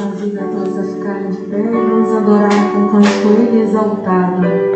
convido a todos a ficarem de pé e vamos adorar com canto Ele exaltado.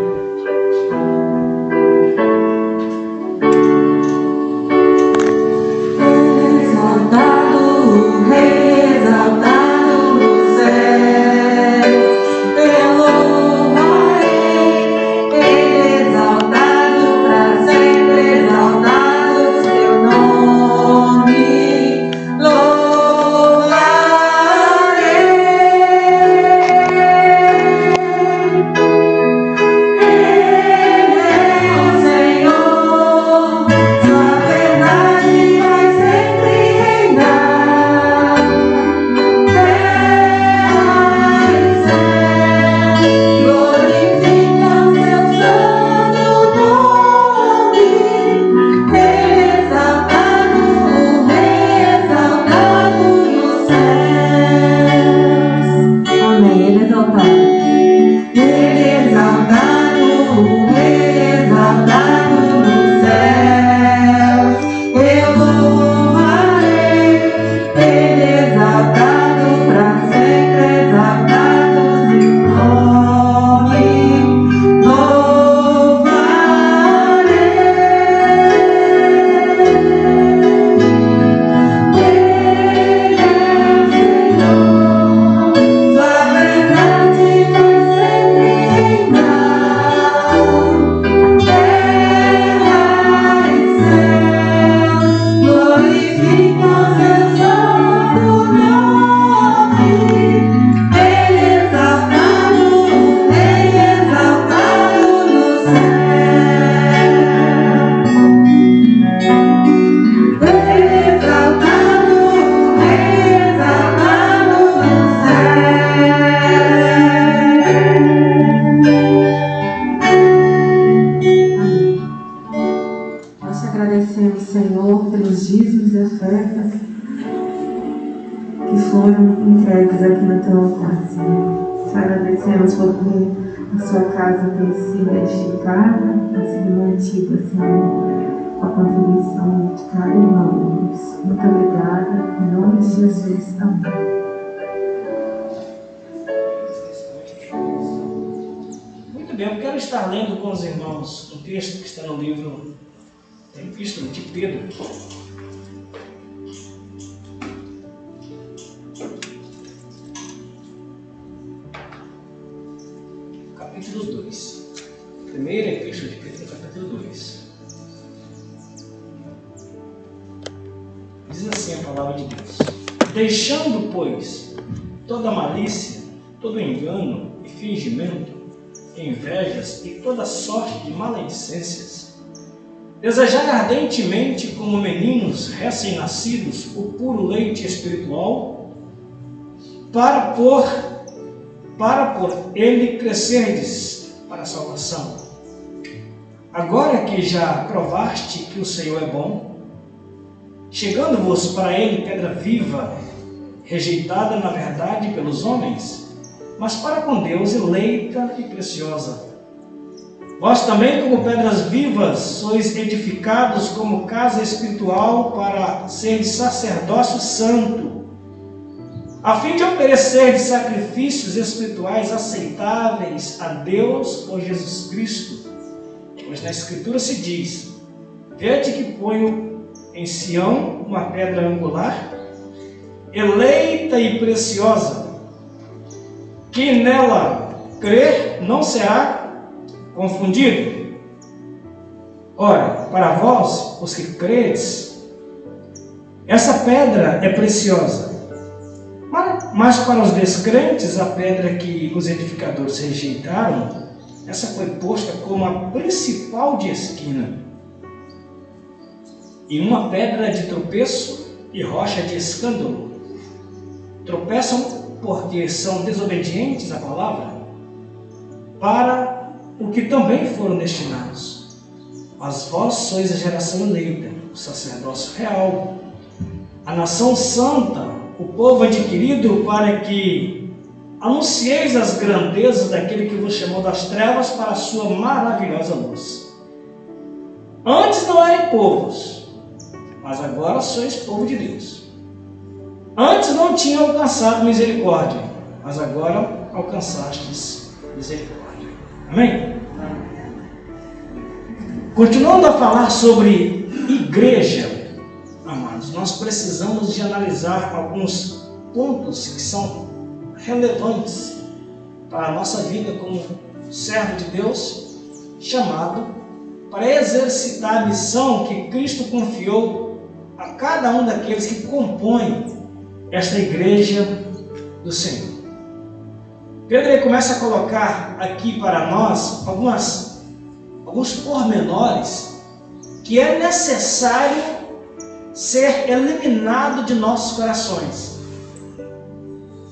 A sua casa tem sido edificada, tem sido mantida, Senhor, com a contribuição de cada irmão. Muito obrigada, em nome de Jesus. Amém. Muito bem, eu quero estar lendo com os irmãos um texto que está no livro da Epístola de Pedro. Capítulo 2. Primeira Epístola de Pedro, capítulo 2. Diz assim a palavra de Deus: deixando, pois, toda malícia, todo engano e fingimento, invejas e toda sorte de maledicências, desejai ardentemente, como meninos recém-nascidos, o puro leite espiritual, para por ele crescerdes para a salvação. Agora que já provaste que o Senhor é bom, chegando-vos para ele pedra viva, rejeitada na verdade pelos homens, mas para com Deus eleita e preciosa. Vós também, como pedras vivas, sois edificados como casa espiritual para ser sacerdócio santo, a fim de oferecer sacrifícios espirituais aceitáveis a Deus por Jesus Cristo. Pois na Escritura se diz: vede que ponho em Sião uma pedra angular, eleita e preciosa, que nela crer não será confundido. Ora, para vós, os que credes, essa pedra é preciosa. Mas para os descrentes, a pedra que os edificadores rejeitaram, essa foi posta como a principal de esquina, e uma pedra de tropeço e rocha de escândalo. Tropeçam porque são desobedientes à palavra, para o que também foram destinados. Mas vós sois a geração eleita, o sacerdócio real, a nação santa, o povo adquirido, para que anuncieis as grandezas daquele que vos chamou das trevas para a sua maravilhosa luz. Antes não eram povos, mas agora sois povo de Deus. Antes não tinham alcançado misericórdia, mas agora alcançastes misericórdia. Amém? Continuando a falar sobre igreja, amados, nós precisamos de analisar alguns pontos que são relevantes para a nossa vida como servo de Deus, chamado para exercitar a missão que Cristo confiou a cada um daqueles que compõem esta igreja do Senhor. Pedro ele começa a colocar aqui para nós alguns pormenores que é necessário ser eliminado de nossos corações.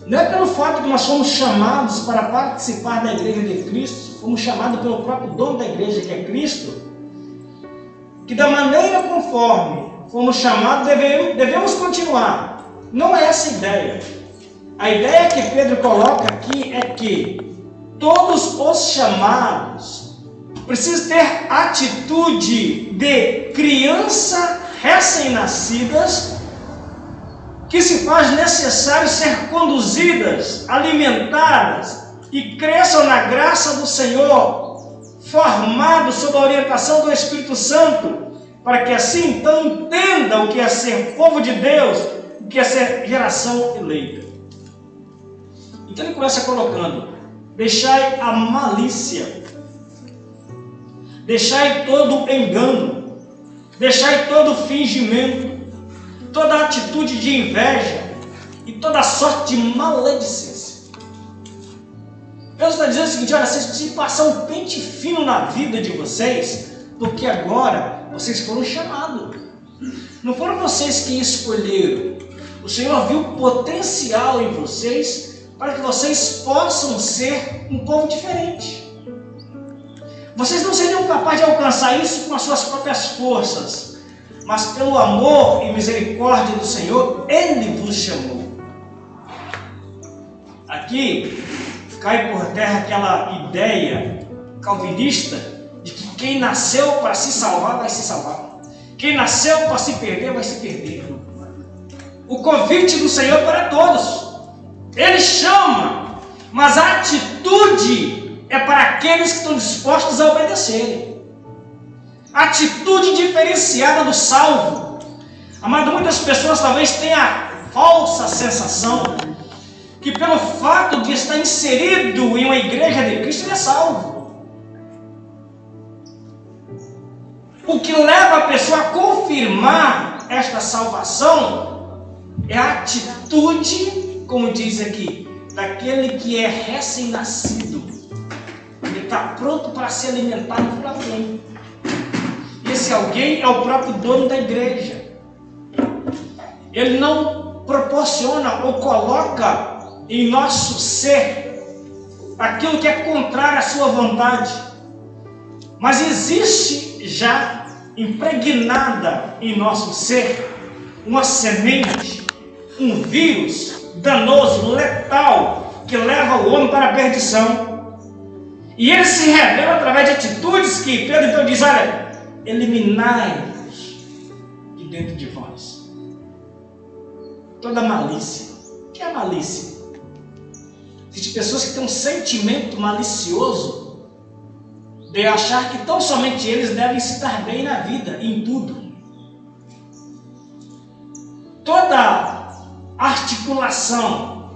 Não é pelo fato que nós fomos chamados para participar da igreja de Cristo, fomos chamados pelo próprio dono da igreja, que é Cristo, que da maneira conforme fomos chamados devemos continuar. Não é essa a ideia. A ideia que Pedro coloca aqui é que todos os chamados precisam ter atitude de criança recém-nascidas, que se faz necessário ser conduzidas, alimentadas e cresçam na graça do Senhor, formados sob a orientação do Espírito Santo, para que assim então entendam o que é ser povo de Deus, o que é ser geração eleita. Então ele começa colocando: deixai a malícia, deixai todo engano, deixai todo fingimento, toda atitude de inveja e toda sorte de maledicência. Deus está dizendo o seguinte: olha, vocês precisam passar um pente fino na vida de vocês, porque agora vocês foram chamados. Não foram vocês que escolheram. O Senhor viu potencial em vocês para que vocês possam ser um povo diferente. Vocês não seriam capazes de alcançar isso com as suas próprias forças, mas pelo amor e misericórdia do Senhor, Ele vos chamou. Aqui cai por terra aquela ideia calvinista de que quem nasceu para se salvar vai se salvar, quem nasceu para se perder vai se perder. O convite do Senhor para todos. Ele chama, mas a atitude é para aqueles que estão dispostos a obedecerem. Atitude diferenciada do salvo. Amado, muitas pessoas talvez tenham a falsa sensação que pelo fato de estar inserido em uma igreja de Cristo, ele é salvo. O que leva a pessoa a confirmar esta salvação é a atitude, como diz aqui, daquele que é recém-nascido. Ele está pronto para se alimentar por alguém. Esse alguém é o próprio dono da igreja. Ele não proporciona ou coloca em nosso ser aquilo que é contrário à sua vontade, mas existe já impregnada em nosso ser uma semente, um vírus danoso, letal, que leva o homem para a perdição. E ele se revela através de atitudes que Pedro então diz: olha, eliminai-vos de dentro de vós toda malícia. O que é malícia? Existem pessoas que têm um sentimento malicioso de achar que tão somente eles devem se dar bem na vida, em tudo. Toda articulação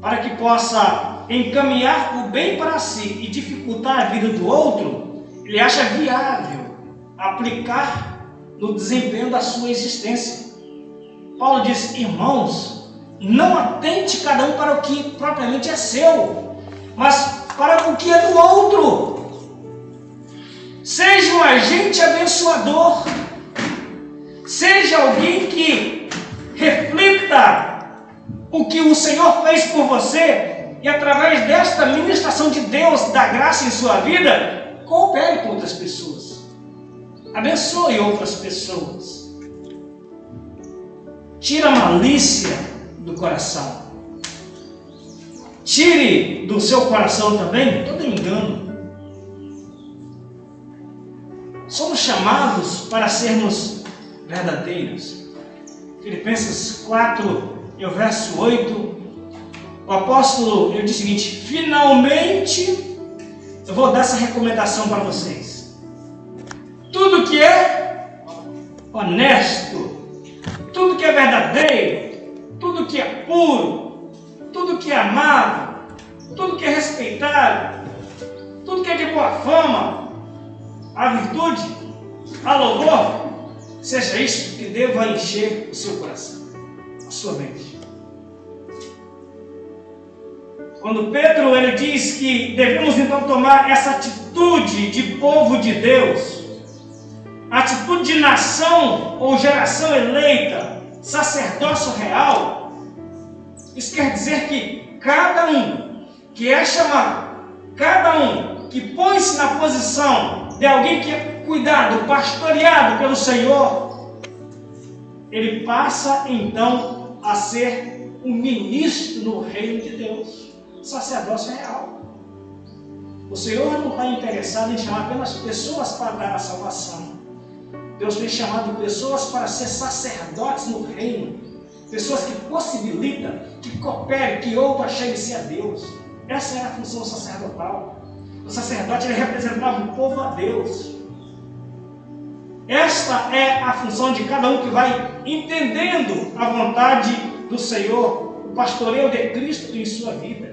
para que possa encaminhar o bem para si e dificultar a vida do outro, ele acha viável aplicar no desempenho da sua existência. Paulo diz: irmãos, não atente cada um para o que propriamente é seu, mas para o que é do outro. Seja um agente abençoador, seja alguém que reflita o que o Senhor fez por você e através desta ministração de Deus, da graça em sua vida, coopere com outras pessoas, abençoe outras pessoas. Tira a malícia do coração. Tire do seu coração também todo engano. Somos chamados para sermos verdadeiros. Filipenses 4, e o verso 8, o apóstolo ele diz o seguinte: finalmente eu vou dar essa recomendação para vocês. Tudo que é honesto, tudo que é verdadeiro, tudo que é puro, tudo que é amável, tudo que é respeitado, tudo que é de boa fama, a virtude, a louvor, seja isso que deva encher o seu coração, a sua mente. Quando Pedro ele diz que devemos então tomar essa atitude de povo de Deus, atitude de nação ou geração eleita, sacerdócio real, isso quer dizer que cada um que é chamado, cada um que põe-se na posição de alguém que é cuidado, pastoreado pelo Senhor, ele passa então a ser um ministro no reino de Deus, sacerdócio real. O Senhor não está interessado em chamar apenas pessoas para dar a salvação. Deus tem chamado pessoas para ser sacerdotes no reino, pessoas que possibilitam, que cooperem, que outro chegue-se a Deus. Essa era a função sacerdotal. O sacerdote ele representava o povo a Deus. Esta é a função de cada um que vai entendendo a vontade do Senhor, o pastoreio de Cristo em sua vida.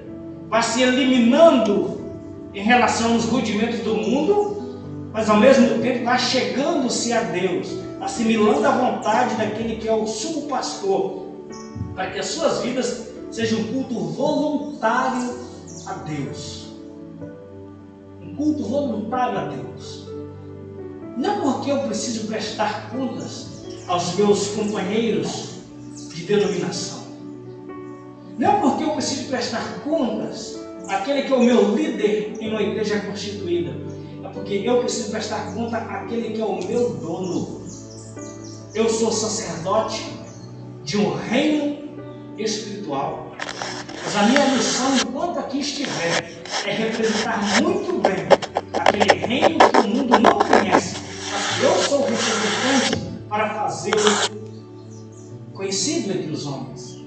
Vai se eliminando em relação aos rudimentos do mundo, mas ao mesmo tempo vai chegando-se a Deus, assimilando a vontade daquele que é o sumo pastor, para que as suas vidas sejam um culto voluntário a Deus. Um culto voluntário a Deus. Não porque eu preciso prestar contas aos meus companheiros de denominação. Não porque eu preciso prestar contas àquele que é o meu líder em uma igreja constituída. É porque eu preciso prestar conta àquele que é o meu dono. Eu sou sacerdote de um reino espiritual. Mas a minha missão, enquanto aqui estiver, é representar muito bem aquele reino que o mundo não conhece. Mas eu sou o representante para fazê-lo conhecido entre os homens.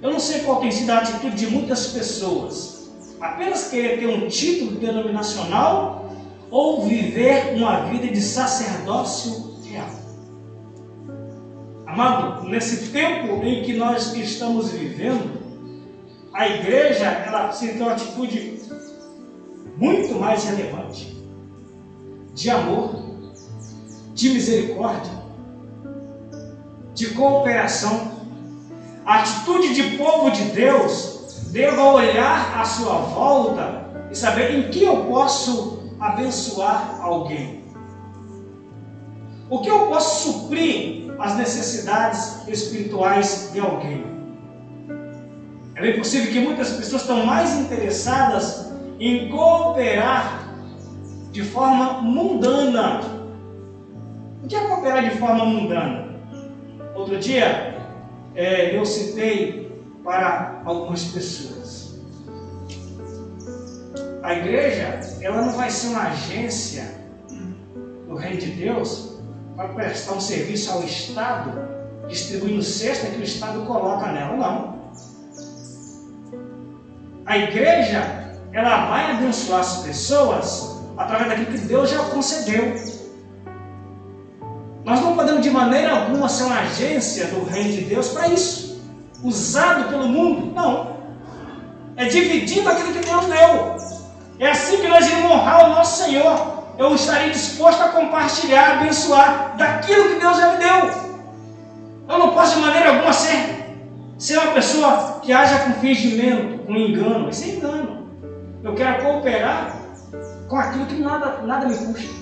Eu não sei qual tem sido a atitude de muitas pessoas. Apenas querer ter um título denominacional ou viver uma vida de sacerdócio real. Amado, nesse tempo em que nós estamos vivendo, a igreja ela precisa ter uma atitude muito mais relevante, de amor, de misericórdia, de cooperação. A atitude de povo de Deus deva olhar à sua volta e saber em que eu posso abençoar alguém. O que eu posso suprir as necessidades espirituais de alguém. É bem possível que muitas pessoas estão mais interessadas em cooperar de forma mundana. O que é cooperar de forma mundana? Outro dia, eu citei para algumas pessoas. A igreja, ela não vai ser uma agência do reino de Deus para prestar um serviço ao Estado, distribuindo cesta que o Estado coloca nela. Não. A igreja, ela vai abençoar as pessoas através daquilo que Deus já concedeu. Nós não podemos de maneira alguma ser uma agência do reino de Deus para isso, usado pelo mundo. Não. É dividindo aquilo que Deus deu. É assim que nós iremos honrar o nosso Senhor. Eu estarei disposto a compartilhar, abençoar daquilo que Deus já me deu. Eu não posso de maneira alguma ser uma pessoa que haja com fingimento, com engano. Isso é engano. Eu quero cooperar com aquilo que nada me custa.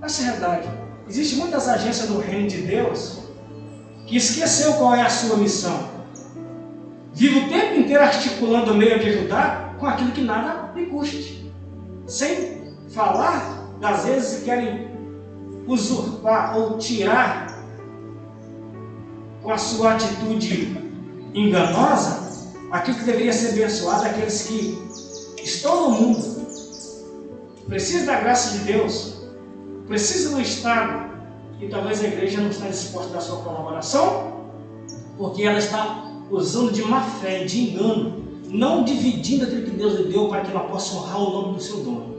Essa é a verdade. Existem muitas agências do reino de Deus que esqueceu qual é a sua missão. Vive o tempo inteiro articulando o meio de ajudar com aquilo que nada lhe custe. Sem falar das vezes que querem usurpar ou tirar com a sua atitude enganosa aquilo que deveria ser abençoado àqueles que estão no mundo, precisam da graça de Deus, precisam do Estado, e talvez a igreja não está disposta a dar sua colaboração, porque ela está usando de má fé, de engano, não dividindo aquilo que Deus lhe deu para que ela possa honrar o nome do seu dono.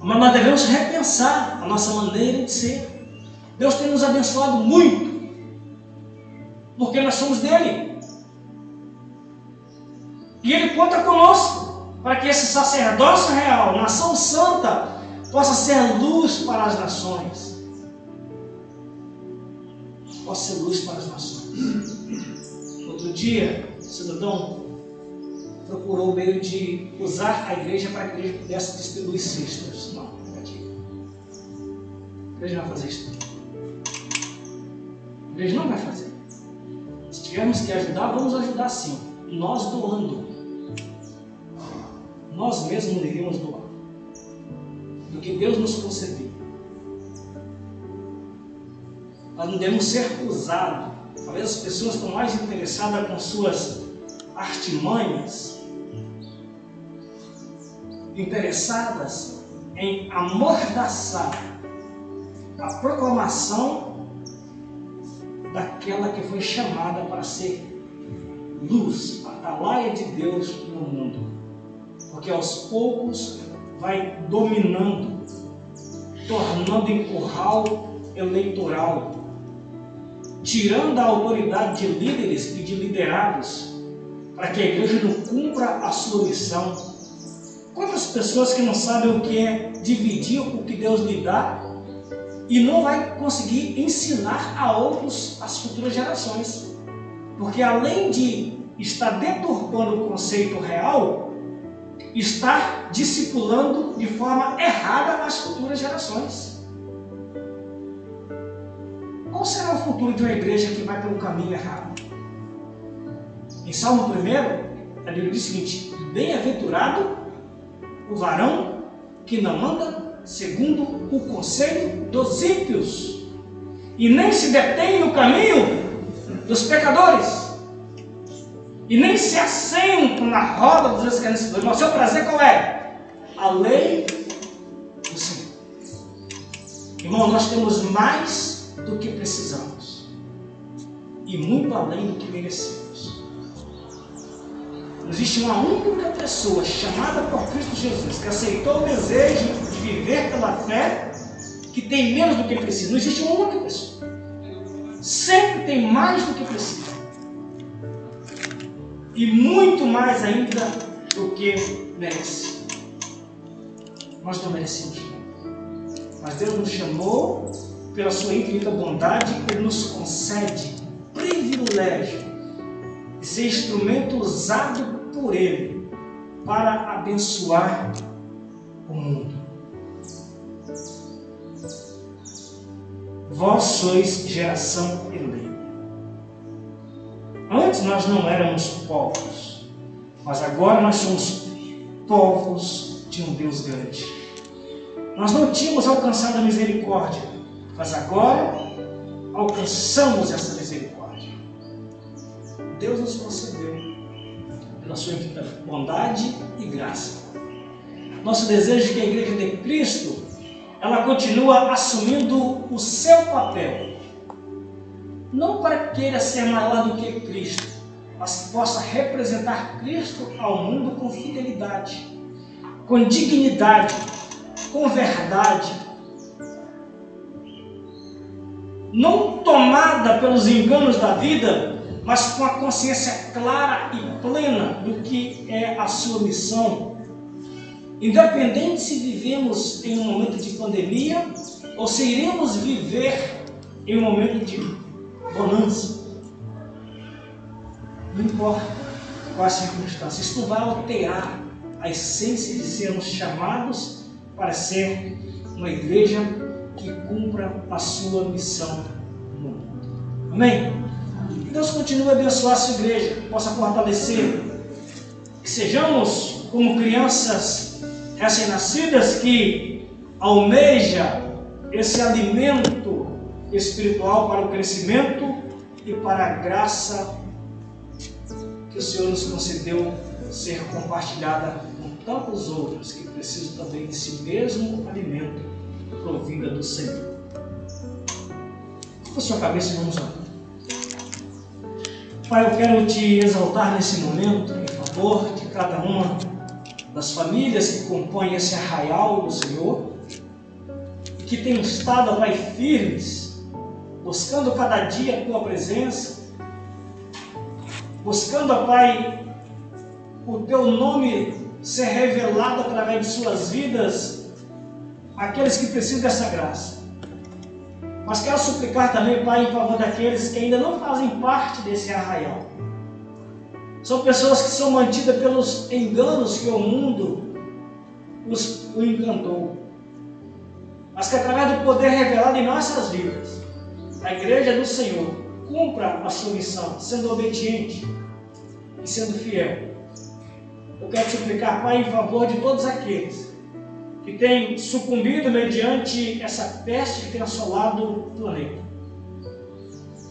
Mas nós devemos repensar a nossa maneira de ser. Deus tem nos abençoado muito, porque nós somos dele. E ele conta conosco para que esse sacerdócio real, nação santa, possa ser luz para as nações. Possa ser luz para as nações. Outro dia, o cidadão procurou o meio de usar a igreja para que a igreja pudesse distribuir cestas. Não, negativo. A igreja não vai fazer isso. A igreja não vai fazer. Se tivermos que ajudar, vamos ajudar sim. Nós doando. Nós mesmos deveríamos doar do que Deus nos concedeu. Nós não devemos ser usados. Talvez as pessoas estão mais interessadas com suas artimanhas, interessadas em amordaçar a proclamação daquela que foi chamada para ser luz, atalaia de Deus no mundo. Porque aos poucos vai dominando, tornando em curral eleitoral, tirando a autoridade de líderes e de liderados, para que a igreja não cumpra a sua missão. Quantas pessoas que não sabem o que é dividir o que Deus lhe dá e não vai conseguir ensinar a outros, as futuras gerações. Porque além de estar deturpando o conceito real, está discipulando de forma errada as futuras gerações. Qual será o futuro de uma igreja que vai pelo caminho errado? Em Salmo 1, a Bíblia diz o seguinte: bem-aventurado o varão que não anda segundo o conselho dos ímpios, e nem se detém no caminho dos pecadores, e nem se assenta na roda dos escarnecedores. Mas o seu prazer qual é? A lei do Senhor. Irmão, nós temos mais do que precisamos, e muito além do que merecemos. Existe uma única pessoa chamada por Cristo Jesus, que aceitou o desejo de viver pela fé, que tem menos do que precisa. Não existe uma única pessoa. Sempre tem mais do que precisa. E muito mais ainda do que merece. Nós não merecemos. Mas Deus nos chamou, pela sua infinita bondade, Ele nos concede o privilégio de ser instrumento usado por Ele para abençoar o mundo. Vós sois geração eleita. Antes nós não éramos povos, mas agora nós somos povos de um Deus grande. Nós não tínhamos alcançado a misericórdia, mas agora alcançamos essa misericórdia. Deus nos concedeu pela sua infinita bondade e graça. Nosso desejo é que a Igreja de Cristo, ela continua assumindo o seu papel, não para que queira ser maior do que Cristo, mas que possa representar Cristo ao mundo com fidelidade, com dignidade, com verdade, não tomada pelos enganos da vida, mas com a consciência clara e plena do que é a sua missão. Independente se vivemos em um momento de pandemia ou se iremos viver em um momento de bonança. Não importa qual a circunstância, isso não vai alterar a essência de sermos chamados para ser uma igreja que cumpra a sua missão no mundo. Amém? Que Deus continue a abençoar a sua igreja, que possa fortalecer, que sejamos como crianças recém-nascidas que almeja esse alimento espiritual para o crescimento e para a graça que o Senhor nos concedeu ser compartilhada com tantos outros que precisam também desse mesmo alimento provinda do Senhor. Com a sua cabeça, vamos orar. Pai, eu quero te exaltar nesse momento em favor de cada uma das famílias que compõem esse arraial do Senhor e que têm estado, Pai, firmes, buscando cada dia a Tua presença, buscando, Pai, o Teu nome ser revelado através de suas vidas, aqueles que precisam dessa graça. Mas quero suplicar também, Pai, em favor daqueles que ainda não fazem parte desse arraial. São pessoas que são mantidas pelos enganos que o mundo o encantou. Mas que através do poder revelado em nossas vidas, a igreja do Senhor cumpra a sua missão, sendo obediente e sendo fiel. Eu quero suplicar, Pai, em favor de todos aqueles que têm sucumbido mediante essa peste que tem assolado o planeta.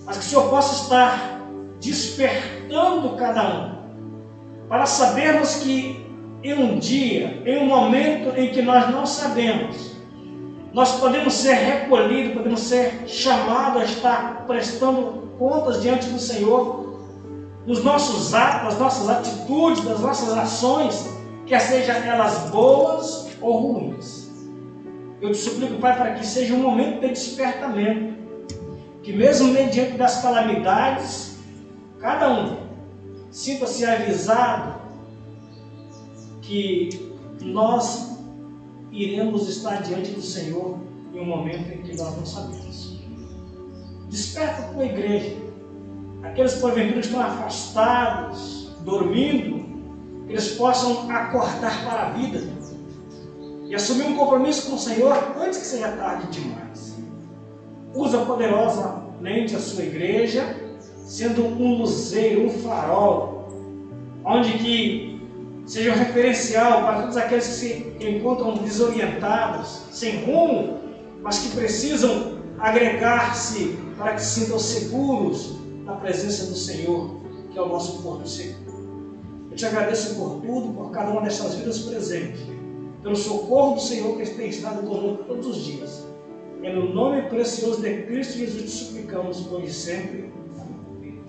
Mas que o Senhor possa estar despertando cada um, para sabermos que em um dia, em um momento em que nós não sabemos, nós podemos ser recolhidos, podemos ser chamados a estar prestando contas diante do Senhor, dos nossos atos, das nossas atitudes, das nossas ações, quer sejam elas boas ou ruins. Eu te suplico, Pai, para que seja um momento de despertamento, que mesmo mediante das calamidades, cada um sinta-se avisado que nós iremos estar diante do Senhor em um momento em que nós não sabemos. Desperta a tua igreja, aqueles que porventura estão afastados, dormindo, que eles possam acordar para a vida e assumir um compromisso com o Senhor antes que seja tarde demais. Usa poderosamente a sua igreja, sendo um luzeiro, um farol, onde que seja um referencial para todos aqueles que se encontram desorientados, sem rumo, mas que precisam agregar-se para que se sintam seguros na presença do Senhor, que é o nosso porto seguro. Eu te agradeço por tudo, por cada uma dessas vidas presentes, pelo socorro do Senhor que tem estado conosco todos os dias. É no nome precioso de Cristo Jesus te suplicamos, hoje e sempre. Amém.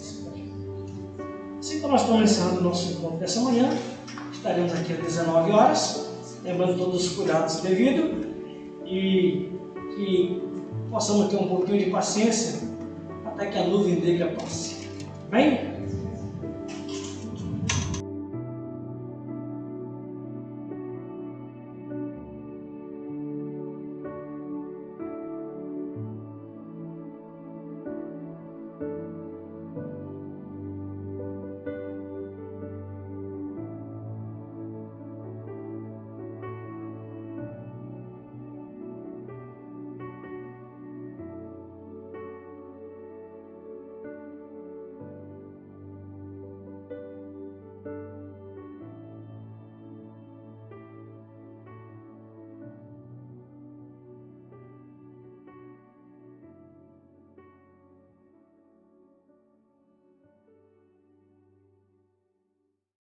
Assim que nós estamos encerrando o nosso encontro dessa manhã, estaremos aqui às 19 horas, lembrando todos os cuidados devidos e que possamos ter um pouquinho de paciência até que a nuvem negra passe. Amém?